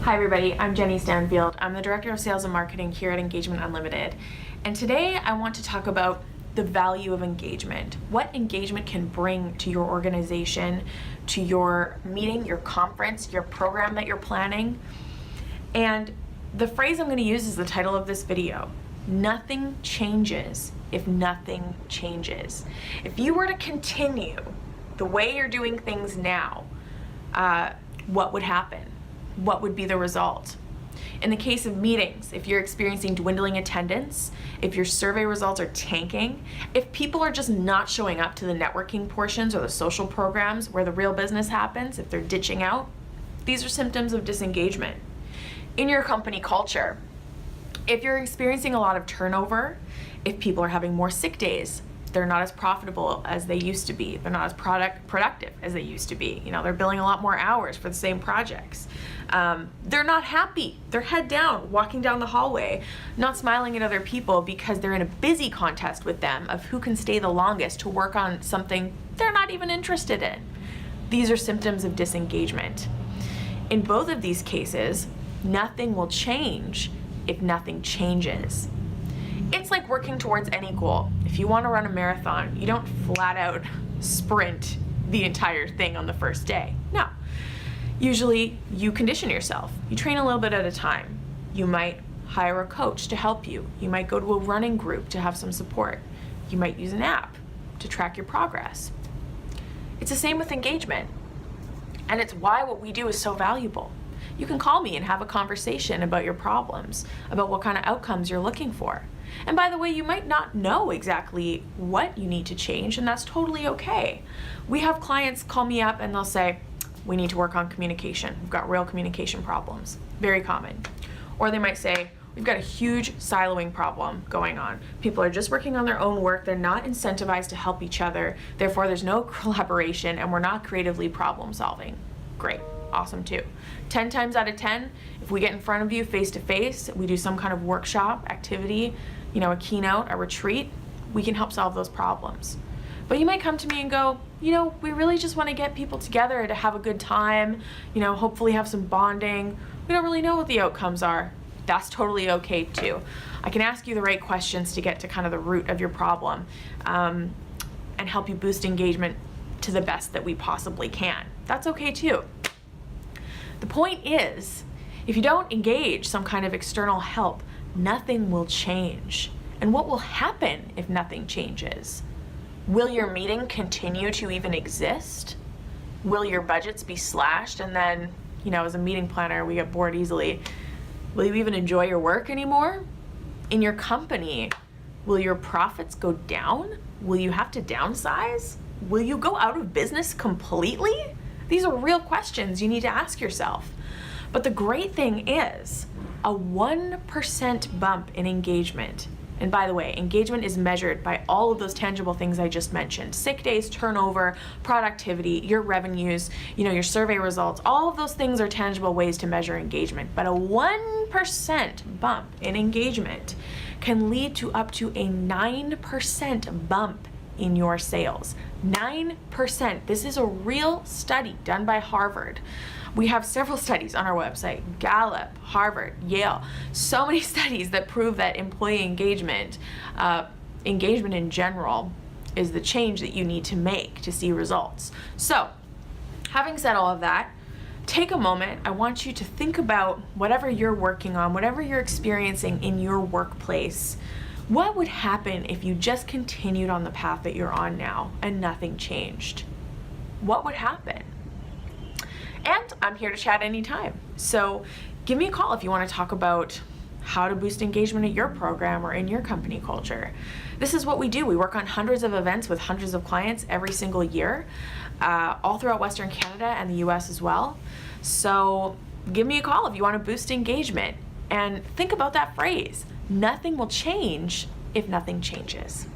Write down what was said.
Hi everybody, I'm Jenny Stanfield. I'm the Director of Sales and Marketing here at Engagement Unlimited. And today I want to talk about the value of engagement. What engagement can bring to your organization, to your meeting, your conference, your program that you're planning. And the phrase I'm going to use is the title of this video. Nothing changes if nothing changes. If you were to continue the way you're doing things now, what would happen? What would be the result? In the case of meetings, if you're experiencing dwindling attendance, if your survey results are tanking, if people are just not showing up to the networking portions or the social programs where the real business happens, if they're ditching out, these are symptoms of disengagement. In your company culture, if you're experiencing a lot of turnover, if people are having more sick days, they're not as profitable as they used to be. They're not as productive as they used to be. They're billing a lot more hours for the same projects. They're not happy. They're head down, walking down the hallway, not smiling at other people because they're in a busy contest with them of who can stay the longest to work on something they're not even interested in. These are symptoms of disengagement. In both of these cases, nothing will change if nothing changes. It's like working towards any goal. If you want to run a marathon, you don't flat out sprint the entire thing on the first day. No. Usually you condition yourself. You train a little bit at a time. You might hire a coach to help you. You might go to a running group to have some support. You might use an app to track your progress. It's the same with engagement. And it's why what we do is so valuable. You can call me and have a conversation about your problems, about what kind of outcomes you're looking for. And by the way, you might not know exactly what you need to change, and that's totally okay. We have clients call me up and they'll say, we need to work on communication. We've got real communication problems. Very common. Or they might say, we've got a huge siloing problem going on. People are just working on their own work. They're not incentivized to help each other. Therefore, there's no collaboration and we're not creatively problem solving. Great. Awesome too. 10 times out of 10, if we get in front of you face to face, we do some kind of workshop, activity, a keynote, a retreat, we can help solve those problems. But you might come to me and go, we really just want to get people together to have a good time, hopefully have some bonding. We don't really know what the outcomes are. That's totally okay too. I can ask you the right questions to get to kind of the root of your problem and help you boost engagement to the best that we possibly can. That's okay too. The point is, if you don't engage some kind of external help, nothing will change. And what will happen if nothing changes? Will your meeting continue to even exist? Will your budgets be slashed? And then, as a meeting planner, we get bored easily. Will you even enjoy your work anymore? In your company, will your profits go down? Will you have to downsize? Will you go out of business completely? These are real questions you need to ask yourself. But the great thing is, a 1% bump in engagement, and by the way, engagement is measured by all of those tangible things I just mentioned: sick days, turnover, productivity, your revenues, your survey results. All of those things are tangible ways to measure engagement. But a 1% bump in engagement can lead to up to a 9% bump in your sales. 9%. This is a real study done by Harvard. We have several studies on our website: Gallup, Harvard, Yale. So many studies that prove that employee engagement, engagement in general, is the change that you need to make to see results. So, having said all of that, take a moment. I want you to think about whatever you're working on, whatever you're experiencing in your workplace. What would happen if you just continued on the path that you're on now and nothing changed? What would happen? And I'm here to chat anytime. So give me a call if you want to talk about how to boost engagement at your program or in your company culture. This is what we do. We work on hundreds of events with hundreds of clients every single year, all throughout Western Canada and the US as well. So give me a call if you want to boost engagement. And think about that phrase: nothing will change if nothing changes.